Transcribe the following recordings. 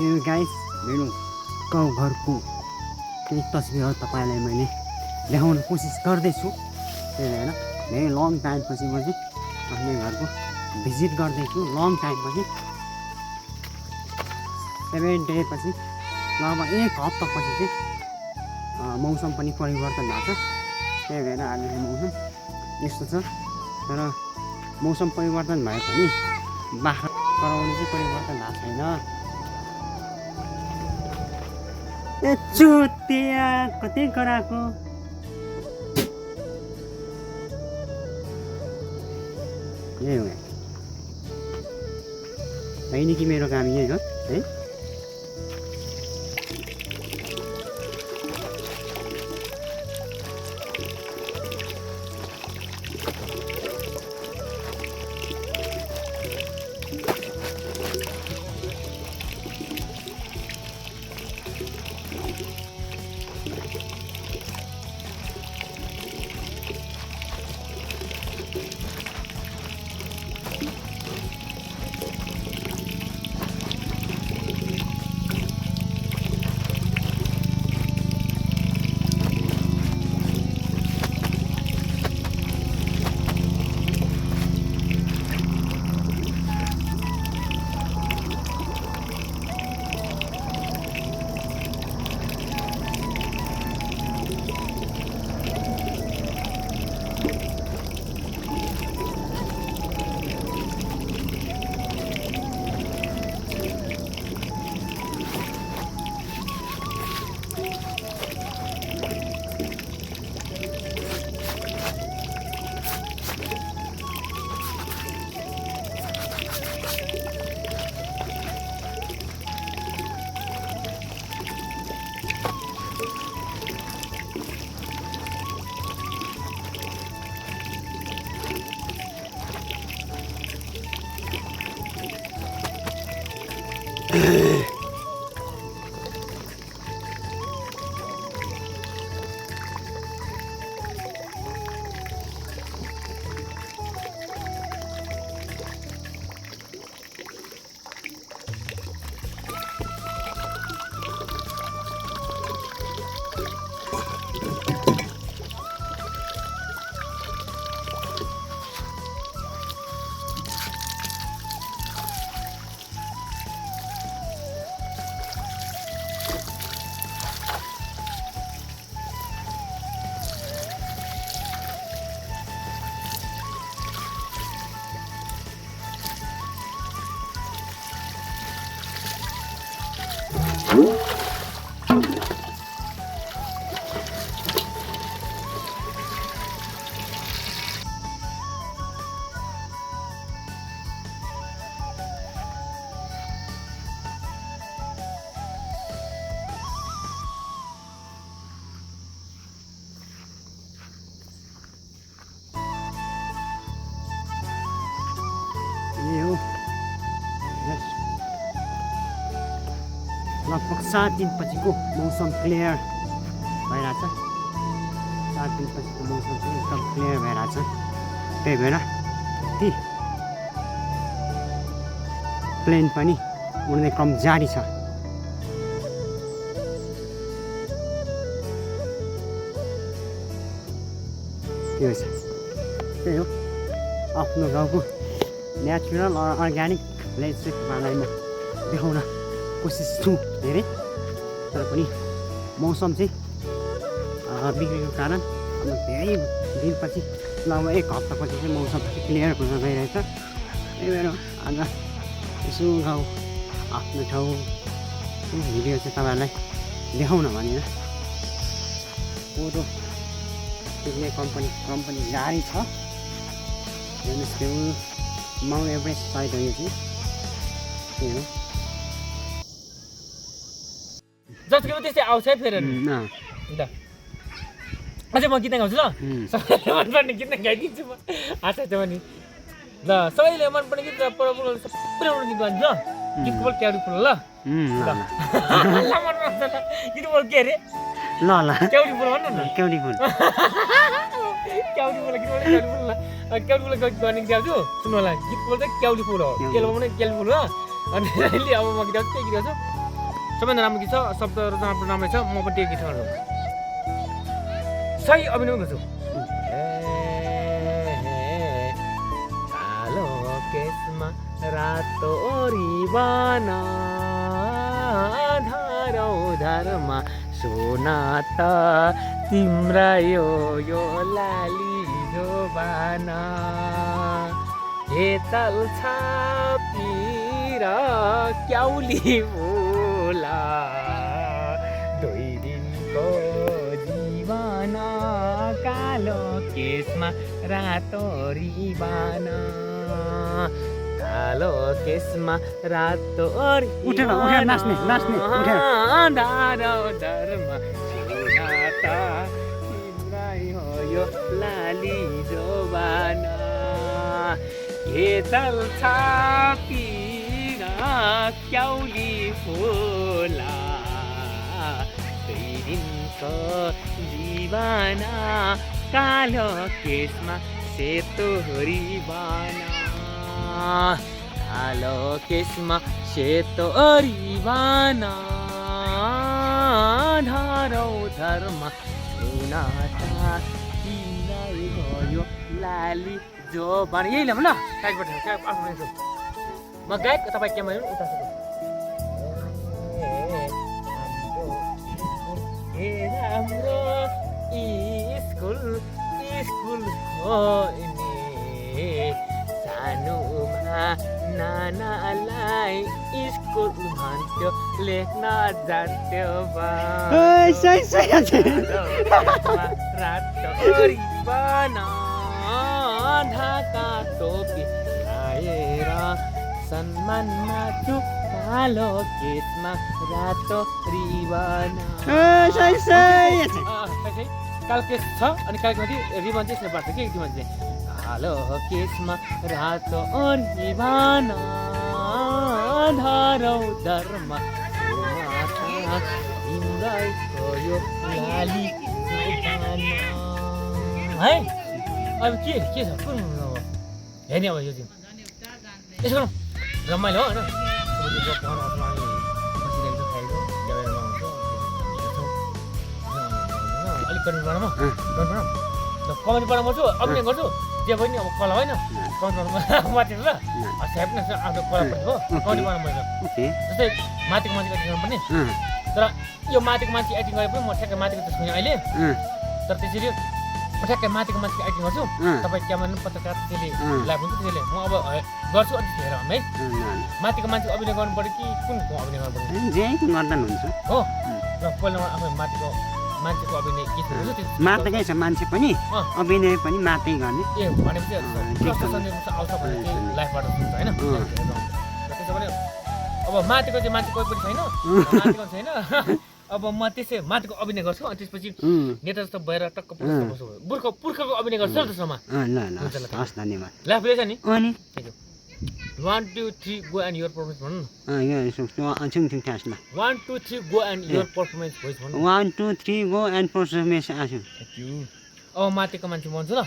Guys मेरो गाउँघरको केही तस्बिरहरू तपाईँलाई मैले देखाउन कोसिस गर्दैछु। त्यही भएर धेरै लङ टाइमपछि म चाहिँ आफ्नै घरको भिजिट गर्दैछु। लङ टाइमपछि 7 डेपछि लगभग 1 हप्तापछि चाहिँ मौसम पनि परिवर्तन भएको छ। त्यही भएर आजको मौसम यस्तो छ। तर मौसम परिवर्तन भए पनि बाख्रा कराउने चाहिँ परिवर्तन भएको छैन। ए चुतिया कतै कराएको यही हो होइन कि मेरो काम यही हो है। लगभग 7 दिनपछिको मौसम क्लियर भइरहेछ। 7 दिनपछिको मौसम चाहिँ एकदम क्लियर भइरहेछ। त्यही भएर ती प्लेन पनि उड्ने क्रम जारी छ। त्यही हो आफ्नो गाउँको नेचुरल अर्ग्यानिक ल्यान्डस्केप तपाईँलाई म देखाउन कोसिस छु धेरै। तर पनि मौसम चाहिँ बिग्रेको कारण अब धेरै दिनपछि लगभग 1 हप्तापछि चाहिँ मौसम क्लियर हुन गइरहेछ। त्यही भएर आज यसो गाउँ आफ्नो ठाउँ भिडियो चाहिँ तपाईँहरूलाई देखाउन भनेर फोटो खिच्ने कम्पनी जारी छ। हेर्नुहोस् त्यो माउन्ट एभरेस्ट साइड हो यो चाहिँ। त्यही हो जतिको त्यस्तै आउँछ है फेरि ल। अझै म गीत गाउँछु ल। सबैले मनपर्ने गीत गाइदिन्छु म आशा छ भने ल। सबैले मनपर्ने गीत र सबैले गीत गाइदिन्छु ल। गीतको बोल क्याउडी फुल ल। गीत बोल के अरे ल ल क्याउडी फुल भन्नु न। क्याउडी फुल क्याउडी फुल गीत बोल क्याउडी फुल ल। क्याउडी फुल गर्ने गीत गाउँछु सुन्नु होला। गीत बोल चाहिँ क्याउडी फुल हो। केल भने क्याउडी फुल हो। अनि अब म गीत गाउँछु त्यही गीत गाउँछु। सबैभन्दा राम्रो गीत छ शब्दहरू राम्रो राम्रो छ म पनि त्यो गीत गर्छु सही अभिनय गर्छु कालो केसमा रातो रिबन धरौ धरमा सोना त तिम्रा यो लाली जोबान हेतल छापिर क्याउली बोला 2 दिनको जीवन कालो केसमा रातो रिबन कालो केसमा रातो उठेर नाच्ने उठेर धारो धरमा सोना त तिम्रै हो यो लाली जोबान हेतल छापिर क्याउली फुला 2 दिनको जीवन कालो केसमा सेतो रिबन कालो केसमा सेतो रिबन धरौ धरमा सोना त तिम्रै भयो लाली जोबान यही ल्याउँ ल गायकबाट आफ्नो म गायक तपाईँ क्यामेरा उता हाम्रो स्कुल सानोमा नानालाई स्कुल भन्थ्यो लेख्न जान्थ्यो रातो रिबन ढाका टोपी लगाएर सम्मानमा छु कालो केसमा रातो रिबन कालो केस छ अनि कालोमाथि रिबन चाहिँ यसले बाँड्छ के रिबन चाहिँ कालो केसमा रातो रिबन धरौ धरमा तिम्रै यो लाली है अब के छ कुन हेर्ने अब यो चाहिँ यसो गरौँ रमाइलो हो होइन अलिक कमेन्ट बनाऊँ कमेन्ट बनाऊँ गर्छु अभिनय गर्छु जे पनि अब कला होइन कमेन्ट बनाउनु माथि ल स्यापनेस आफ्नो कला पनि हो कमेन्ट बनाउँ मैले जस्तै माथिको मान्छेको एक्टिङ गर्नुपर्ने तर यो माथिको मान्छे एक्टिङ गरे पनि म ठ्याक्कै माथिको त छुइनँ अहिले तर त्यसरी ठ्याक्कै माथिको मान्छेको एक्टिङ गर्छु तपाईँ क्यामेरा पत्रकार त्यसले लाइभ हुन्छ त्यसले म अब गर्छु अनि हेर है माथिको मान्छेको अभिनय गर्नु पऱ्यो कि कुनको अभिनय गर्नु पऱ्यो गर्दा हुन्छ हो र पहिला आफै माथिको मान्छेको अभिनय के हुन्छ त्यो मातेकै छ मान्छे पनि अभिनय पनि मात्रै गर्ने ए भनेपछि कस्तो सन्देश आउँछ भने चाहिँ लाइफबाट हुन्छ होइन त्यसो भने अब माथिको चाहिँ मान्छे कोही पनि छैन माथिको छैन अब म त्यसै माथिको अभिनय गर्छु अनि त्यसपछि नेता जस्तो भएर टक्क पुर्खाको अभिनय गर्छु नि त्यसमा हस् धन्यवाद लाइफ रहेछ नि अनि 1 2 3 go and your performance भन्नु एकछिन क्लासमा 1 2 3 go and your performance voice भन्नु 1 2 3 go and performance आछु अब माथिको मान्छे भन्छु ल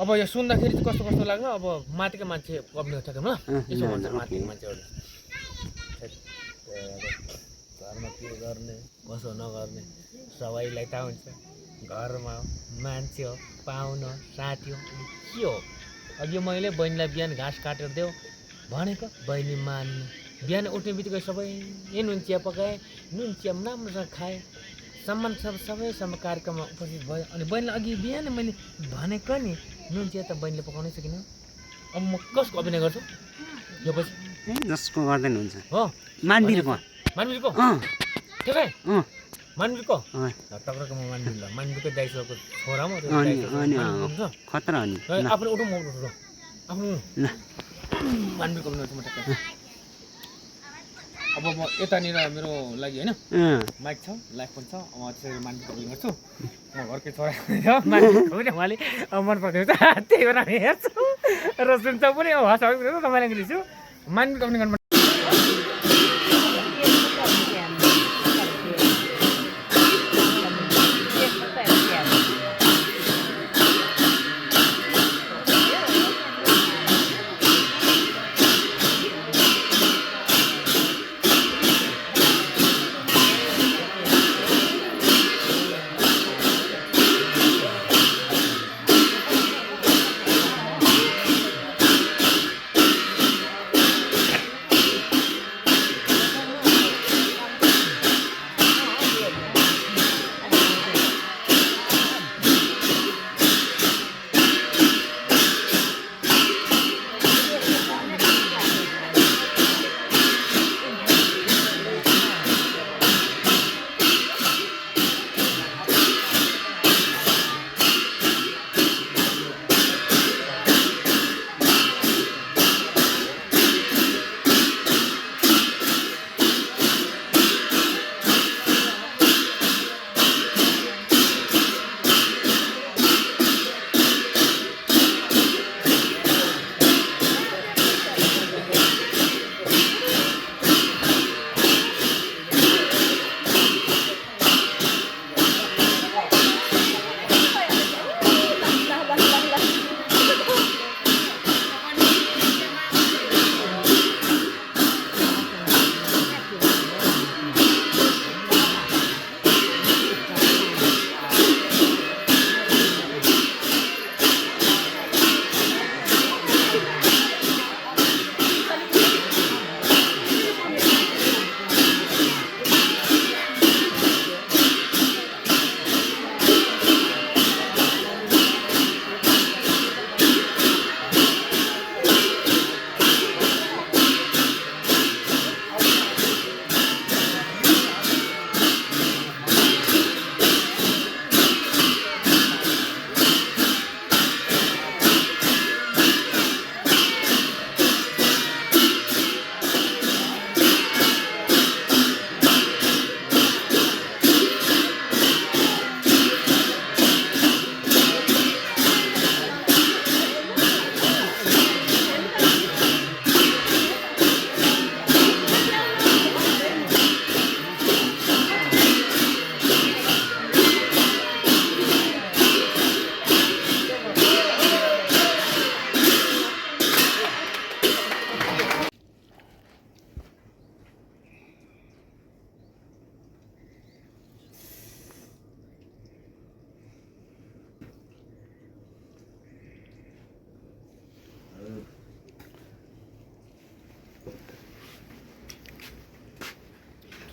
अब यो सुन्दाखेरि चाहिँ कस्तो कस्तो लाग्छ अब माथिको मान्छे अभिनय ठ्याक्कै ल यसो भन्छ माथिको मान्छेहरूले घरमा के गर्ने कसो नगर्ने सबैलाई थाहा हुन्छ घरमा मान्छे हो पाहुना साथी हो के हो अघि मैले बहिनीलाई बिहान घाँस काटेर देऊ भनेको बहिनी मान्नु बिहान उठ्ने बित्तिकै सबै नुन चिया पकाएँ नुन चिया राम्रोसँग खाएँ सम्मान सबैसँग कार्यक्रममा उपस्थित भयो अनि बहिनीलाई अघि बिहान मैले भनेको नि नुन चिया त बहिनीले पकाउनै सकिनँ अब म कसको अभिनय गर्छु यो पछि जसको गर्दैन हुन्छ हो मानवीरको ठिकै मानवीरको टक्करको म मानवीर ल मानवीरको दाइसोको छोरा म खतरा हो नि आफ्नो उठौँ म उठौँ आफ्नो मानवीरको पनि म ठ्याक्कै अब म यतानिर मेरो लागि होइन माइक छ लाइफ पनि छ म त्यसरी मानवीरको अभिनय गर्छु म घरकै छोरा मानवीर उहाँले मन पर्छ त्यही भएर हेर्छु र सुन्छ पनि अब हँस तपाईँलाई लिन्छु मानवीरको अभिनय गर्नु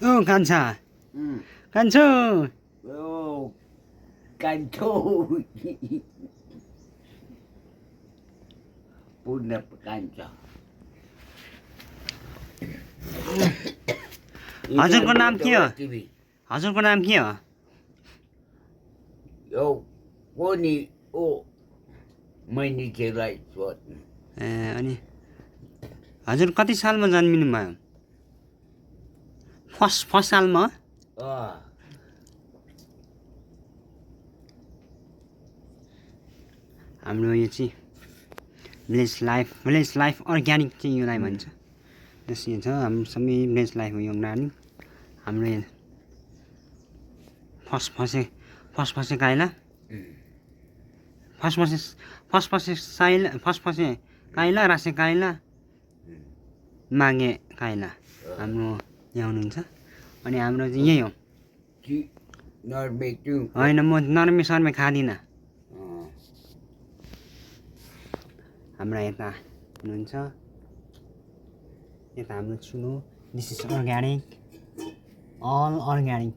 ओ कान्छा कान्छो ओ कान्छो पूर्ण कान्छ हजुरको नाम के हो हजुरको नाम के हो यो कोनी ओ मान्छेलाई सोध्नु ए अनि हजुर कति सालमा जन्मिनु भयो फर्स्ट सालमा हाम्रो यो चाहिँ भिलेज लाइफ अर्ग्यानिक चाहिँ योलाई भन्छ त्यसै छ हाम्रो सबै भिलेज लाइफ हो यो अर्ग्यानिक हाम्रो यो फर्स्ट काइला काइला रासे काइला मागे काइला हाम्रो यहाँ हुनुहुन्छ अनि हाम्रो चाहिँ यही हो होइन म नर्मे सर्मे खाँदिनँ हाम्रा यता हुनुहुन्छ यता हाम्रो चुलो this is organic all organic